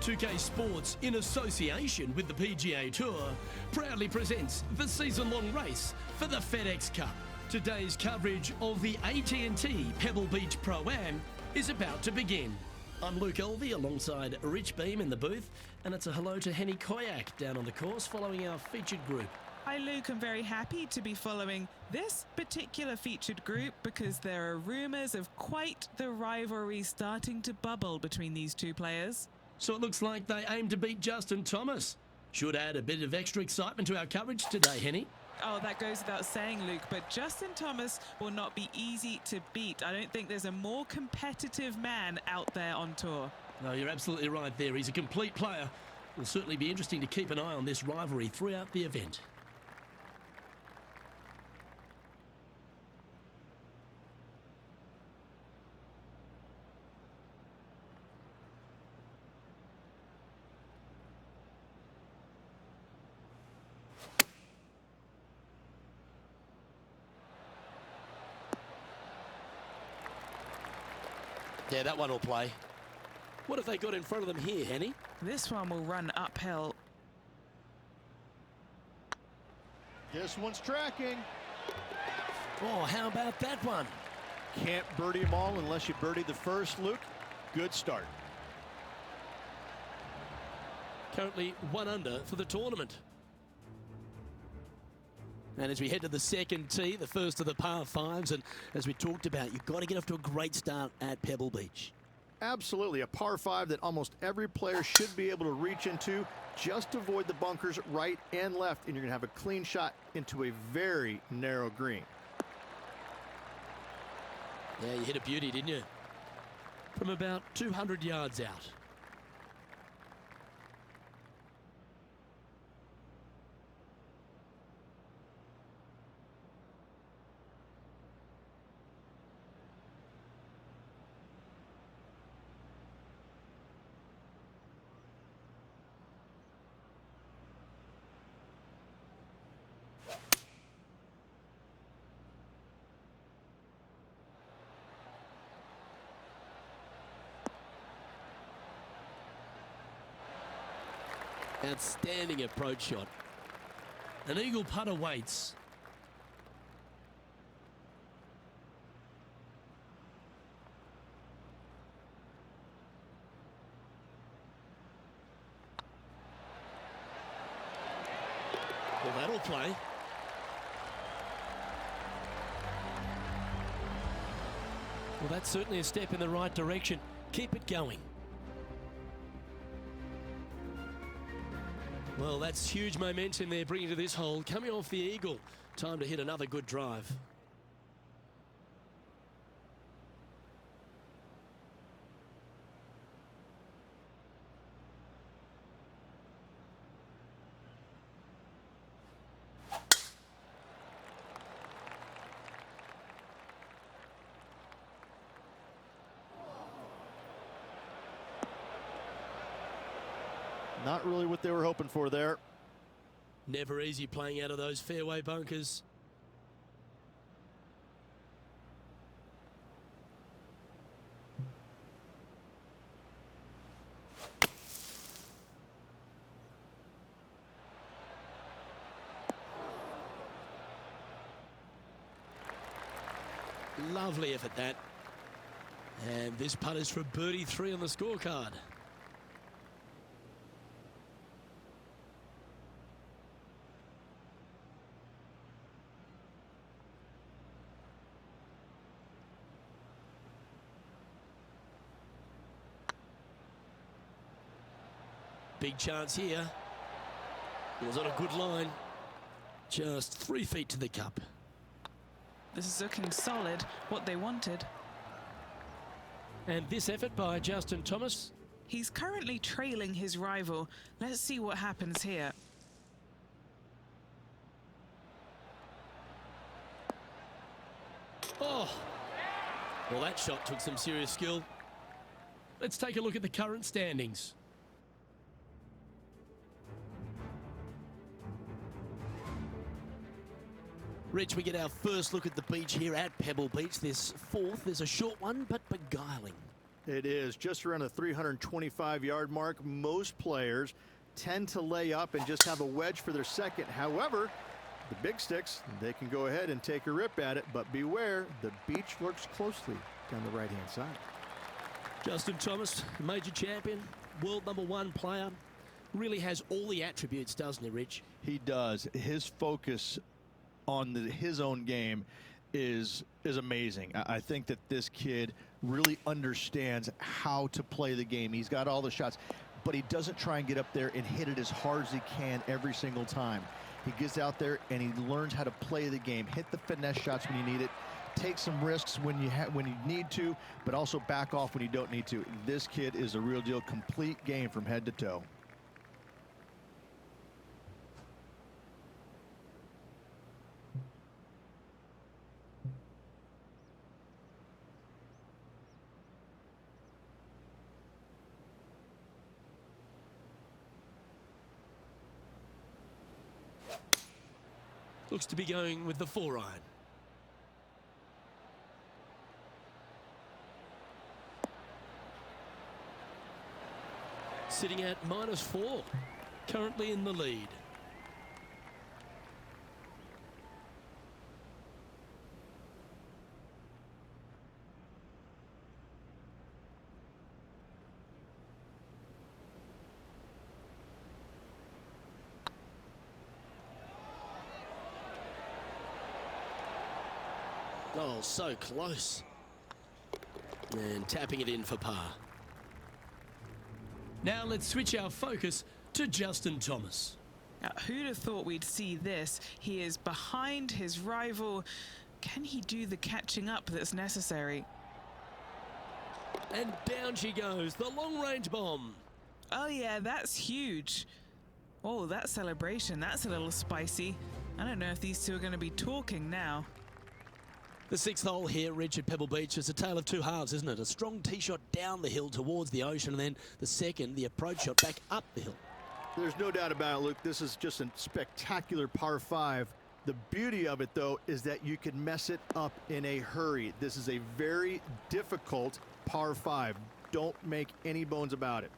PGATour2K Sports, in association with the PGA Tour, proudly presents the season-long race for the FedEx Cup. Today's coverage of the AT&T Pebble Beach Pro-Am is about to begin. I'm Luke Elvey alongside Rich Beam in the booth, and it's a hello to Henny Koyak down on the course following our featured group. Hi Luke, I'm very happy to be following this particular featured group because there are rumours of quite the rivalry starting to bubble between these two players. So it looks like they aim to beat Justin Thomas. Should add a bit of extra excitement to our coverage today, Henny. Oh, that goes without saying, Luke, but Justin Thomas will not be easy to beat. I don't think there's a more competitive man out there on tour. No, you're absolutely right there. He's a complete player. It'll certainly be interesting to keep an eye on this rivalry throughout the event. Yeah, that one will play. What have they got in front of them here, Henny? This one will run uphill. This one's tracking. Oh, how about that one? Can't birdie them all unless you birdie the first, Luke. Good start. Currently 1 under for the tournament. And as we head to the second tee, the first of the par fives, and as we talked about, you've got to get off to a great start at Pebble Beach. Absolutely, a par 5 that almost every player should be able to reach into. Just avoid the bunkers right and left, and you're going to have a clean shot into a very narrow green. Yeah, you hit a beauty, didn't you? From about 200 yards out. Outstanding approach shot. An eagle putt awaits. Well, that'll play. Well, that's certainly a step in the right direction. Keep it going. Well, that's huge momentum they're bringing to this hole. Coming off the eagle. Time to hit another good drive. Not really what they were hoping for there. Never easy playing out of those fairway bunkers. Lovely effort that. And this putt is for birdie 3 on the scorecard. Big chance here. It was on a good line. Just 3 feet to the cup. This is looking solid, what they wanted. And this effort by Justin Thomas. He's currently trailing his rival. Let's see what happens here. Oh! Well, that shot took some serious skill. Let's take a look at the current standings. Rich, we get our first look at the beach here at Pebble Beach. This fourth is a short one, but beguiling. It is just around the 325-yard mark. Most players tend to lay up and just have a wedge for their second. However, the big sticks, they can go ahead and take a rip at it, but beware, the beach lurks closely down the right-hand side. Justin Thomas, major champion, world #1 player, really has all the attributes, doesn't he, Rich? He does. His focus on his own game is amazing. I think that this kid really understands how to play the game. He's got all the shots, but he doesn't try and get up there and hit it as hard as he can every single time. He gets out there and he learns how to play the game, hit the finesse shots when you need it, take some risks when you need to, but also back off when you don't need to. This kid is a real deal, complete game from head to toe. Looks to be going with the 4-iron. Sitting at -4, currently in the lead. Oh, so close. And tapping it in for par. Now let's switch our focus to Justin Thomas. Now, who'd have thought we'd see this? He is behind his rival. Can he do the catching up that's necessary? And down she goes, the long-range bomb. Oh yeah, that's huge. Oh, that celebration, that's a little spicy. I don't know if these two are going to be talking now. The 6th hole here, Rich, at Pebble Beach, is a tale of two halves, isn't it? A strong tee shot down the hill towards the ocean, and then the second, the approach shot back up the hill. There's no doubt about it, Luke. This is just a spectacular par 5. The beauty of it, though, is that you can mess it up in a hurry. This is a very difficult par 5. Don't make any bones about it.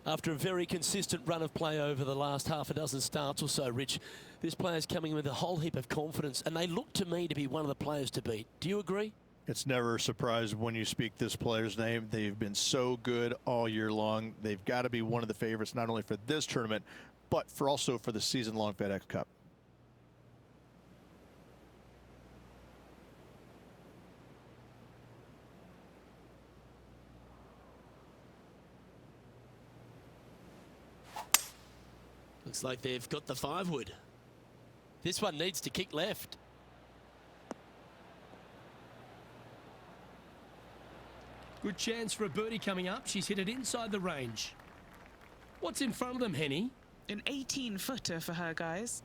After a very consistent run of play over the last half a dozen starts or so, Rich, this player's coming with a whole heap of confidence, and they look to me to be one of the players to beat. Do you agree? It's never a surprise when you speak this player's name. They've been so good all year long. They've got to be one of the favorites, not only for this tournament, but also for the season-long FedEx Cup. Looks like they've got the 5-wood. This one needs to kick left. Good chance for a birdie coming up. She's hit it inside the range. What's in front of them, Henny? An 18-footer for her, guys.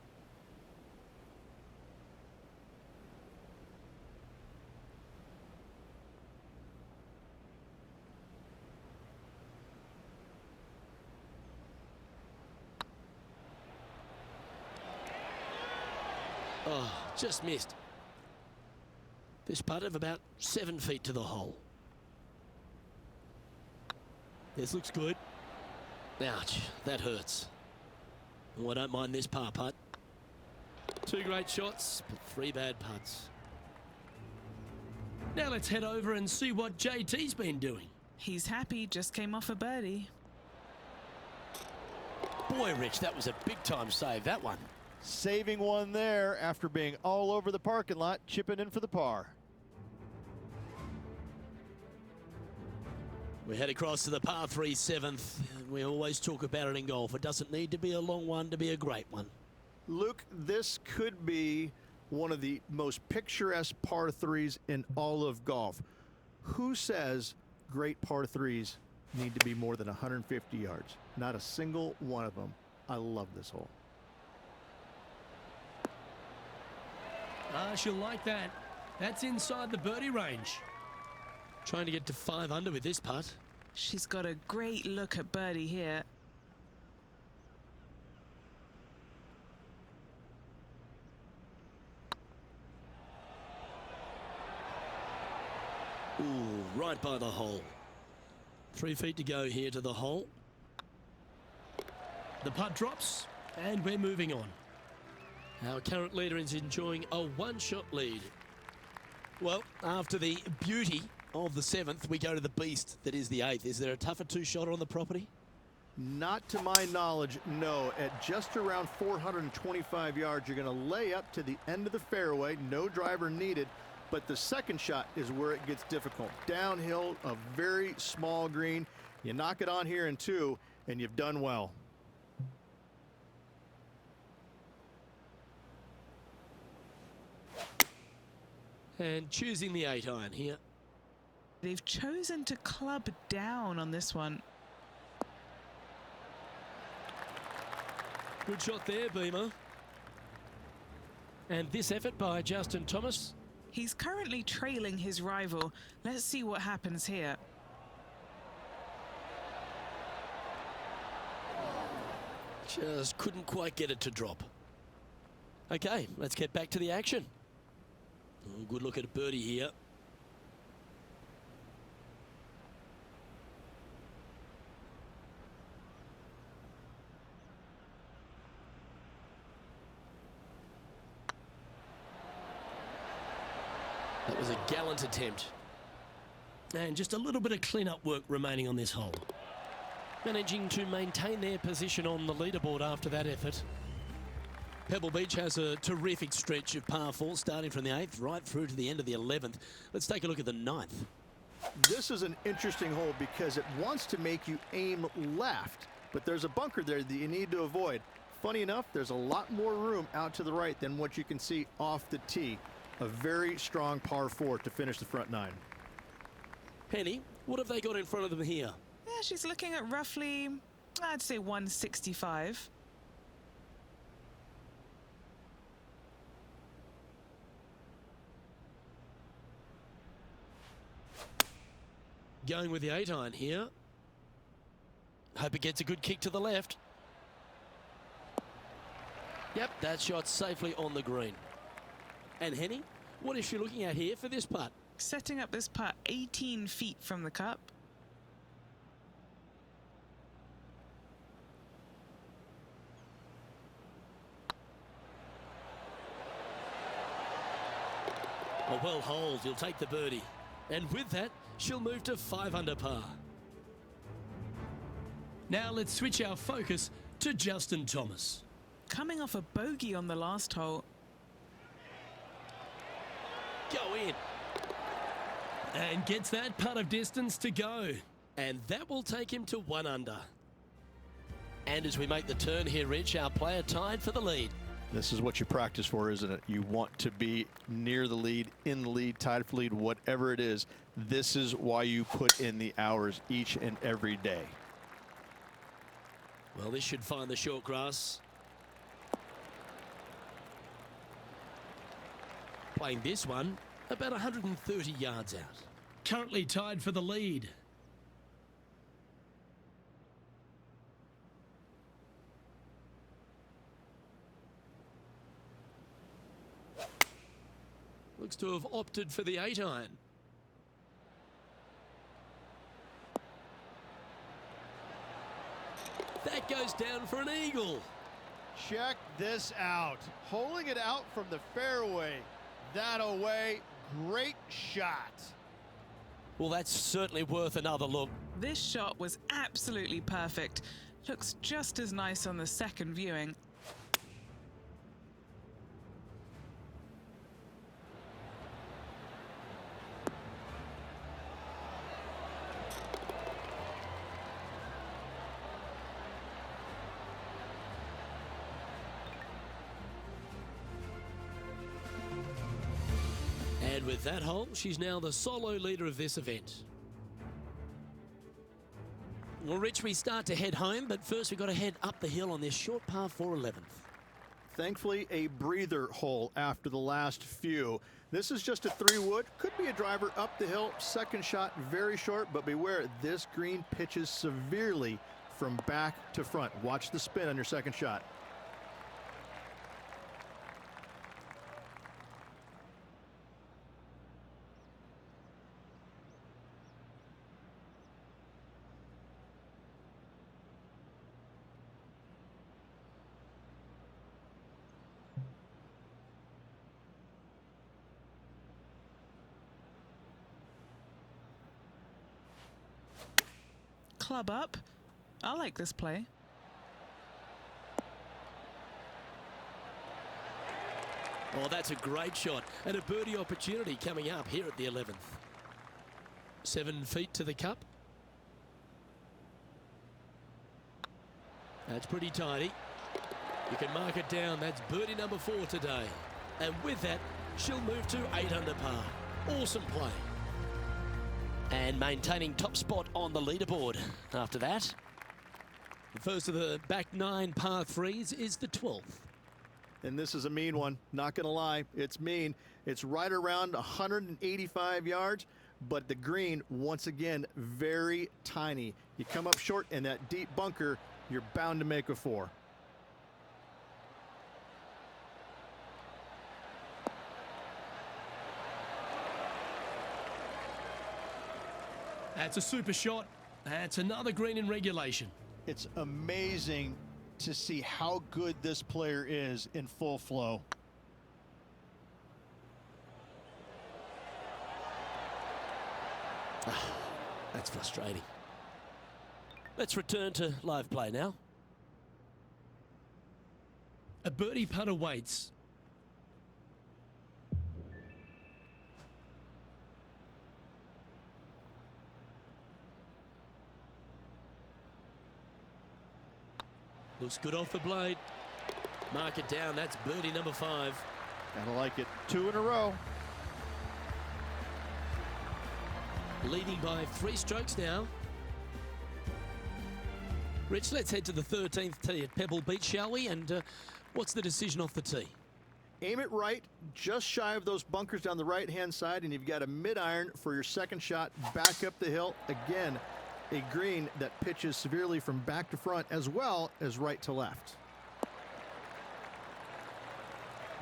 Oh, just missed. This putt of about 7 feet to the hole. This looks good. Ouch, that hurts. Oh, I don't mind this par putt. 2 great shots, but 3 bad putts. Now let's head over and see what JT's been doing. He's happy, just came off a birdie. Boy, Rich, that was a big-time save, that one. Saving one there after being all over the parking lot, chipping in for the par. We head across to the par 3 7th. We always talk about it in golf. It doesn't need to be a long one to be a great one. Luke, this could be one of the most picturesque par 3s in all of golf. Who says great par 3s need to be more than 150 yards? Not a single one of them. I love this hole. Ah, she'll like that. That's inside the birdie range. Trying to get to 5 under with this putt. She's got a great look at birdie here. Ooh, right by the hole. 3 feet to go here to the hole. The putt drops, and we're moving on. Our current leader is enjoying a one-shot lead. Well, after the beauty of the 7th, we go to the beast that is the 8th. Is there a tougher two-shotter on the property? Not to my knowledge, no. At just around 425 yards, you're going to lay up to the end of the fairway. No driver needed. But the second shot is where it gets difficult. Downhill, a very small green. You knock it on here in 2, and you've done well. And choosing the 8-iron here. They've chosen to club down on this one. Good shot there, Beamer. And this effort by Justin Thomas. He's currently trailing his rival. Let's see what happens here. Just couldn't quite get it to drop. Okay, let's get back to the action. Oh, good look at a birdie here. That was a gallant attempt. And just a little bit of clean-up work remaining on this hole. Managing to maintain their position on the leaderboard after that effort. Pebble Beach has a terrific stretch of par 4 starting from the 8th right through to the end of the 11th. Let's take a look at the 9th. This is an interesting hole because it wants to make you aim left, but there's a bunker there that you need to avoid. Funny enough, there's a lot more room out to the right than what you can see off the tee. A very strong par 4 to finish the front 9. Penny, what have they got in front of them here? Yeah, she's looking at roughly, I'd say 165. Going with the 8-iron here. Hope it gets a good kick to the left. Yep, that shot safely on the green. And Henny, what is she looking at here for this putt? Setting up this putt 18 feet from the cup. A well holed, he'll take the birdie. And with that, she'll move to 5 under par. Now let's switch our focus to Justin Thomas. Coming off a bogey on the last hole. Go in. And gets that putt of distance to go. And that will take him to 1 under. And as we make the turn here, Rich, our player tied for the lead. This is what you practice for, isn't it? You want to be near the lead, in the lead, tied for lead, whatever it is. This is why you put in the hours each and every day. Well, this should find the short grass. Playing this one about 130 yards out. Currently tied for the lead. Looks to have opted for the 8-iron. That goes down for an eagle. Check this out. Holding it out from the fairway. That away. Great shot. Well, that's certainly worth another look. This shot was absolutely perfect. Looks just as nice on the second viewing. And with that hole, she's now the solo leader of this event. Well, Rich, we start to head home, but first we've got to head up the hill on this short par 4 11th. Thankfully, a breather hole after the last few. This is just a 3-wood. Could be a driver up the hill. Second shot, very short, but beware, this green pitches severely from back to front. Watch the spin on your second shot. club up. I like this play. Oh, that's a great shot. And a birdie opportunity coming up here at the 11th. 7 feet to the cup. That's pretty tidy. You can mark it down. That's birdie number 4 today. And with that, she'll move to 8 under par. Awesome play. And maintaining top spot on the leaderboard after that. The first of the back 9 par 3s is the 12th. And this is a mean one, not gonna lie, it's mean. It's right around 185 yards, but the green, once again, very tiny. You come up short in that deep bunker, you're bound to make a 4. That's a super shot. That's another green in regulation. It's amazing to see how good this player is in full flow. That's frustrating. Let's return to live play now. A birdie putt awaits. Looks good off the blade. Mark it down. That's birdie number 5. Gotta like it. 2 in a row. Leading by 3 strokes now. Rich, let's head to the 13th tee at Pebble Beach, shall we? And what's the decision off the tee? Aim it right, just shy of those bunkers down the right-hand side, and you've got a mid-iron for your second shot back up the hill. Again, a green that pitches severely from back to front as well as right to left.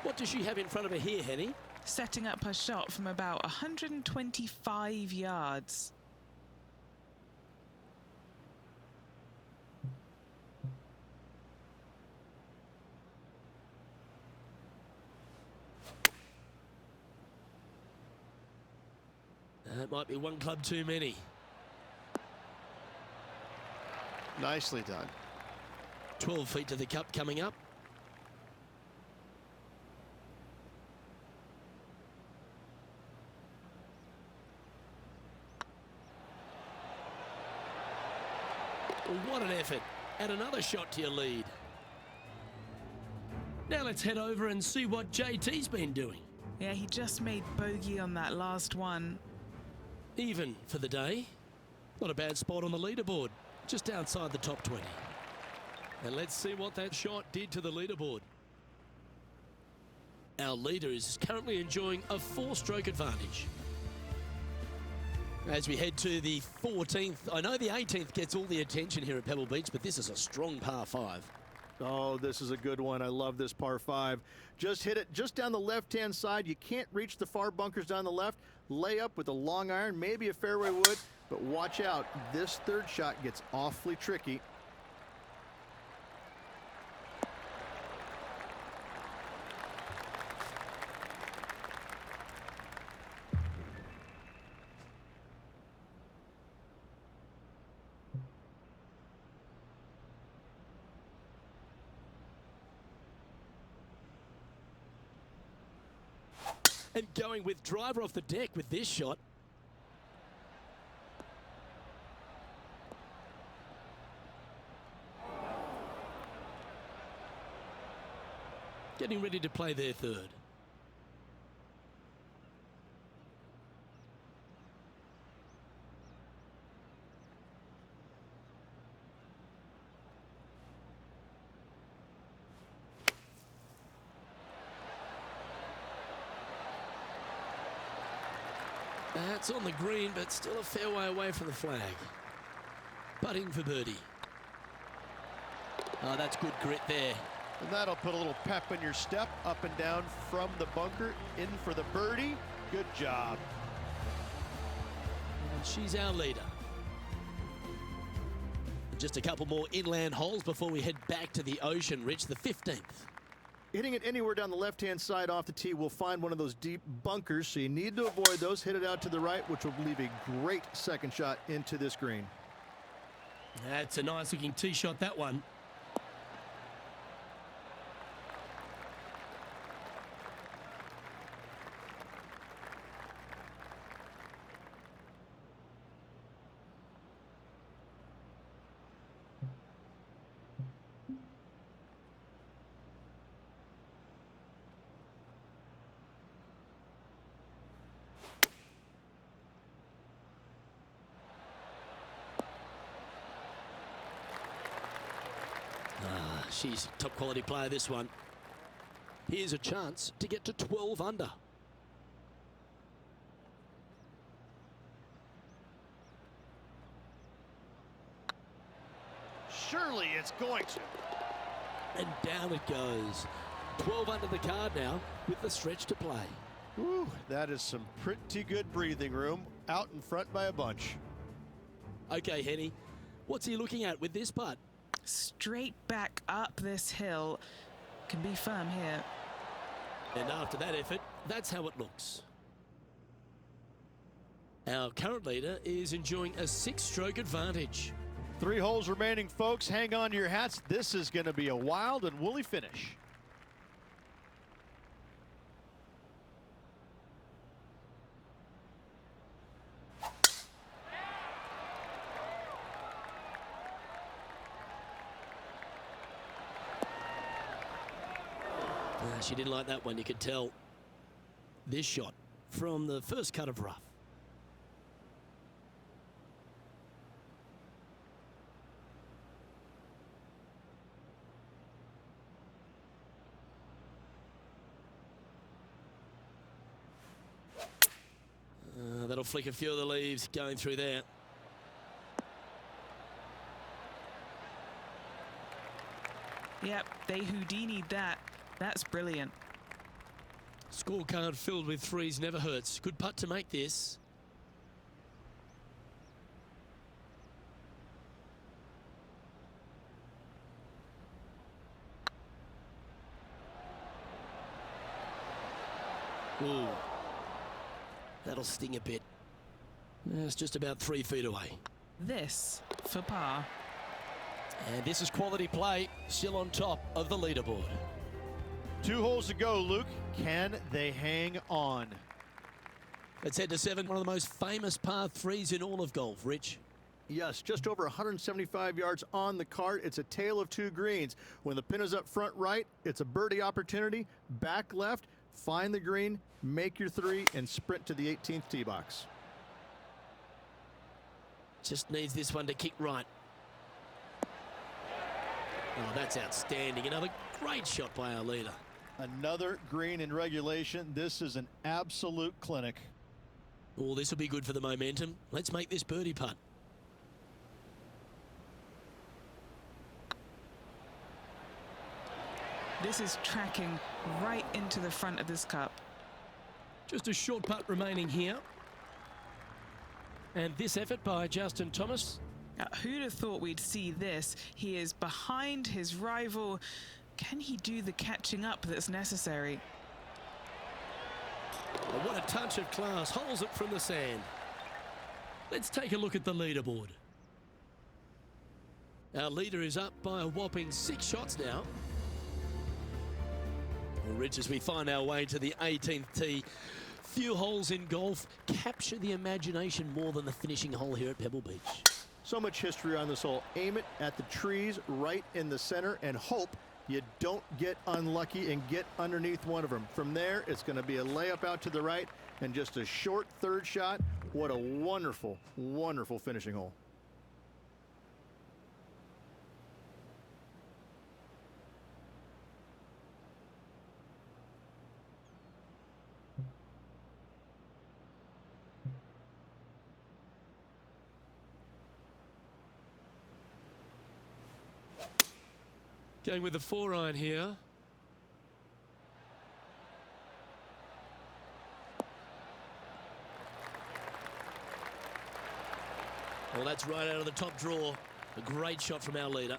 What does she have in front of her here, Henny? Setting up her shot from about 125 yards. That might be one club too many. Nicely done. 12 feet to the cup coming up. What an effort. And another shot to your lead. Now let's head over and see what JT's been doing. Yeah, he just made bogey on that last one. Even for the day. Not a bad spot on the leaderboard. Just outside the top 20. And let's see what that shot did to the leaderboard. Our leader is currently enjoying a 4-stroke advantage. As we head to the 14th, I know the 18th gets all the attention here at Pebble Beach, but this is a strong par 5. Oh, this is a good one. I love this par 5. Just hit it just down the left-hand side. You can't reach the far bunkers down the left. Lay up with a long iron, maybe a fairway wood, but watch out. This third shot gets awfully tricky. And going with driver off the deck with this shot. Getting ready to play their third. That's on the green, but still a fair way away from the flag. Putting for birdie. Oh, that's good grit there. And that'll put a little pep in your step, up and down from the bunker, in for the birdie. Good job. And she's our leader. Just a couple more inland holes before we head back to the ocean, Rich, the 15th. Hitting it anywhere down the left-hand side off the tee will find one of those deep bunkers, so you need to avoid those. Hit it out to the right, which will leave a great second shot into this green. That's a nice looking tee shot, that one. She's a top quality player, this one. Here's a chance to get to 12 under. Surely it's going to. And down it goes. 12 under the card now with the stretch to play. Ooh, that is some pretty good breathing room out in front by a bunch. Okay, Henny, what's he looking at with this putt? Straight back up this hill. Can be firm here. And after that effort, that's how it looks. Our current leader is enjoying a 6-stroke advantage. 3 holes remaining, folks. Hang on to your hats. This is going to be a wild and woolly finish. She didn't like that one, you could tell. This shot from the first cut of rough. That'll flick a few of the leaves going through there. Yep, they Houdini'd that. That's brilliant. Scorecard filled with threes never hurts. Good putt to make this. Ooh. That'll sting a bit. It's just about 3 feet away. This for par. And this is quality play, still on top of the leaderboard. 2 holes to go, Luke. Can they hang on? Let's head to 7, one of the most famous par 3s in all of golf. Rich? Yes, just over 175 yards on the cart. It's a tale of 2 greens. When the pin is up front right, it's a birdie opportunity. Back left, find the green, make your 3, and sprint to the 18th tee box. Just needs this one to kick right. Oh, that's outstanding. Another great shot by our leader. Another green in regulation. This is an absolute clinic. Oh, this will be good for the momentum. Let's make this birdie putt. This is tracking right into the front of this cup. Just a short putt remaining here. And this effort by Justin Thomas. Who'd have thought we'd see this? He is behind his rival. Can he do the catching up that's necessary? Oh, what a touch of class. Holds it from the sand. Let's take a look at the leaderboard. Our leader is up by a whopping 6 shots now. Well, Rich, as we find our way to the 18th tee, few holes in golf capture the imagination more than the finishing hole here at Pebble Beach. So much history on this hole. Aim it at the trees right in the center and hope you don't get unlucky and get underneath one of them. From there, it's going to be a layup out to the right and just a short 3rd shot. What a wonderful, wonderful finishing hole. Going with the 4-iron here. Well, that's right out of the top draw. A great shot from our leader.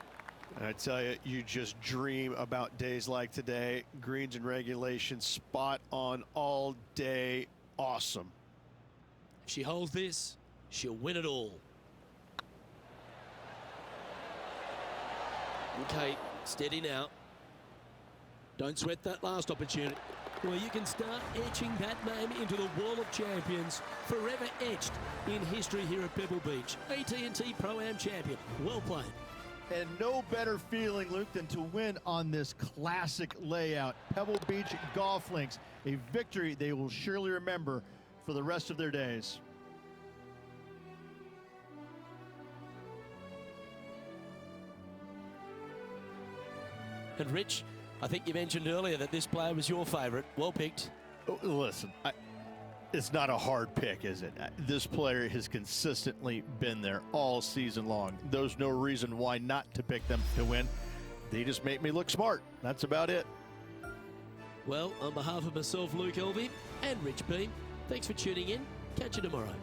I tell you, you just dream about days like today. Greens and regulation, spot on all day. Awesome. If she holds this, she'll win it all. Okay, steady now. Don't sweat that last opportunity. Well, you can start etching that name into the wall of champions, forever etched in history here at Pebble Beach. AT&T Pro-Am champion. Well played. And no better feeling, Luke, than to win on this classic layout. Pebble Beach Golf Links, a victory they will surely remember for the rest of their days. And Rich, I think you mentioned earlier that this player was your favourite. Well picked. Oh, listen, it's not a hard pick, is it? This player has consistently been there all season long. There's no reason why not to pick them to win. They just make me look smart. That's about it. Well, on behalf of myself, Luke Elvey, and Rich Beam, thanks for tuning in. Catch you tomorrow.